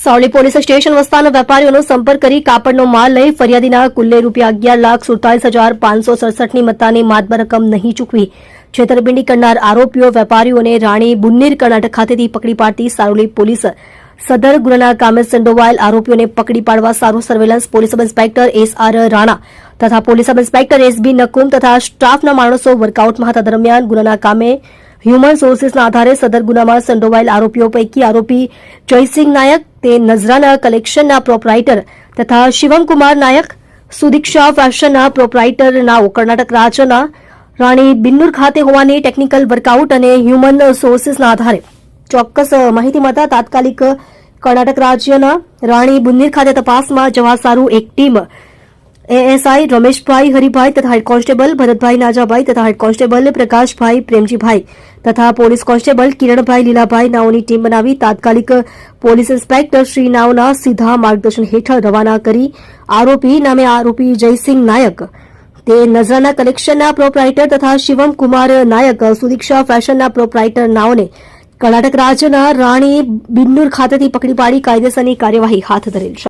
Savli police station વિસ્તારના વેપારીઓનો સંપર્ક કરી કાપડનો માલ લઈ ફરિયાદીના કુલ્લે ₹11,47,567ની મત્તાની માતબર રકમ નહીં ચૂકવી છેતરપિંડી કરનાર આરોપીઓ વેપારીઓને રાણી બુન્નીર કર્ણાટક ખાતેથી પકડી પાડતી સાવલી પોલીસ સદર ગુનાના કામે સંડોવાયેલ આરોપીઓને પકડી પાડવા સારું surveillance police sub inspector SR Rana તથા police sub inspector SB Nakum તથા સ્ટાફના માણસો વર્કઆઉટમાં હતા દરમિયાન ગુનાના કામે હ્યુમન સોર્સિસના આધારે સદર ગુનામાં સંડોવાયેલ આરોપીઓ પૈકી આરોપી જયસિંહ નાયક તે નજરાના કલેક્શનના પ્રોપરાઇટર તથા શિવમકુમાર નાયક સુદીક્ષા ફેશનના પ્રોપરાઇટર નાઓ કર્ણાટક રાજ્યના રાણી બિન્નુર ખાતે હોવાની ટેકનિકલ વર્કઆઉટ અને હ્યુમન સોર્સિસના આધારે ચોક્કસ માહિતી મળતા તાત્કાલિક કર્ણાટક રાજ્યના રાણી બુન્નીર ખાતે તપાસમાં જવા સારું એક ટીમ ASI રમેશભાઈ હરિભાઈ તથા હેડ કોન્સ્ટેબલ ભરતભાઈ નાજાભાઈ તથા હેડ કોન્સ્ટેબલ પ્રકાશભાઈ પ્રેમજીભાઈ તથા police constable Kiranbhai Lilabhai નાઓની team બનાવી તાત્કાલિક પોલીસ ઇન્સ્પેક્ટર શ્રી નાઓના સીધા માર્ગદર્શન હેઠળ રવાના કરી આરોપી જયસિંહ નાયક તે નજરાના કલેક્શનના પ્રોપરાઇટર તથા શિવમકુમાર નાયક સુદીક્ષા ફેશનના પ્રોપરાઇટર નાઓને કર્ણાટક રાજ્યના રાણી બિન્નુર ખાતેથી પકડી પાડી કાયદેસરની કાર્યવાહી હાથ ધરેલ છે.